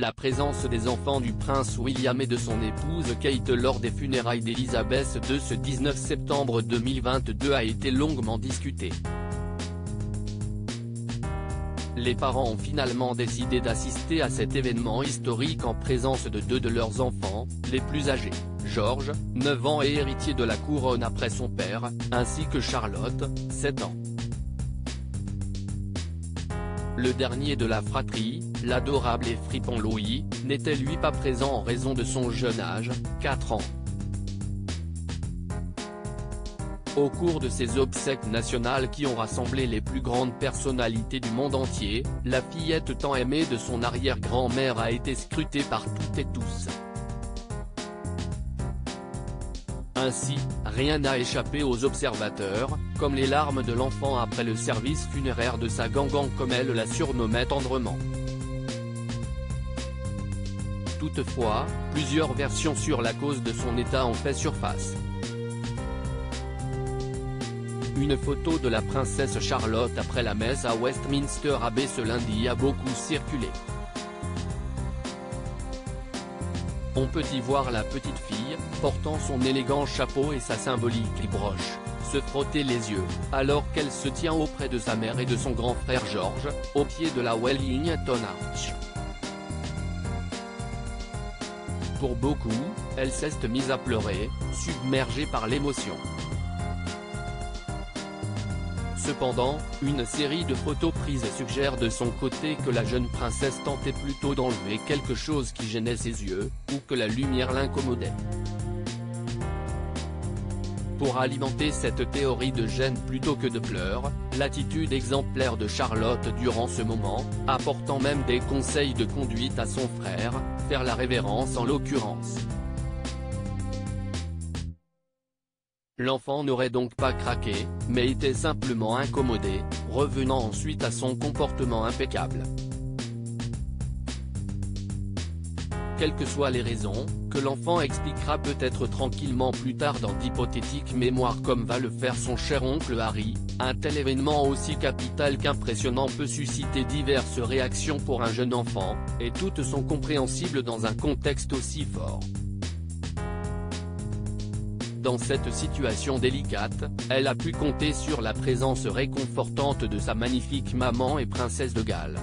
La présence des enfants du prince William et de son épouse Kate lors des funérailles d'Elizabeth II ce 19 septembre 2022 a été longuement discutée. Les parents ont finalement décidé d'assister à cet événement historique en présence de deux de leurs enfants, les plus âgés, George, 9 ans et héritier de la couronne après son père, ainsi que Charlotte, 7 ans. Le dernier de la fratrie, l'adorable et fripon Louis, n'était lui pas présent en raison de son jeune âge, 4 ans. Au cours de ces obsèques nationales qui ont rassemblé les plus grandes personnalités du monde entier, la fillette tant aimée de son arrière-grand-mère a été scrutée par toutes et tous. Ainsi, rien n'a échappé aux observateurs, comme les larmes de l'enfant après le service funéraire de sa gangan comme elle la surnommait tendrement. Toutefois, plusieurs versions sur la cause de son état ont fait surface. Une photo de la princesse Charlotte après la messe à Westminster Abbey ce lundi a beaucoup circulé. On peut y voir la petite fille, portant son élégant chapeau et sa symbolique broche, se frotter les yeux, alors qu'elle se tient auprès de sa mère et de son grand frère George, au pied de la Wellington Arch. Pour beaucoup, elle s'est mise à pleurer, submergée par l'émotion. Cependant, une série de photos prises suggère de son côté que la jeune princesse tentait plutôt d'enlever quelque chose qui gênait ses yeux, ou que la lumière l'incommodait. Pour alimenter cette théorie de gêne plutôt que de pleurs, l'attitude exemplaire de Charlotte durant ce moment, apportant même des conseils de conduite à son frère, faire la révérence en l'occurrence. L'enfant n'aurait donc pas craqué, mais était simplement incommodé, revenant ensuite à son comportement impeccable. Quelles que soient les raisons, que l'enfant expliquera peut-être tranquillement plus tard dans d'hypothétiques mémoires comme va le faire son cher oncle Harry, un tel événement aussi capital qu'impressionnant peut susciter diverses réactions pour un jeune enfant, et toutes sont compréhensibles dans un contexte aussi fort. Dans cette situation délicate, elle a pu compter sur la présence réconfortante de sa magnifique maman et princesse de Galles.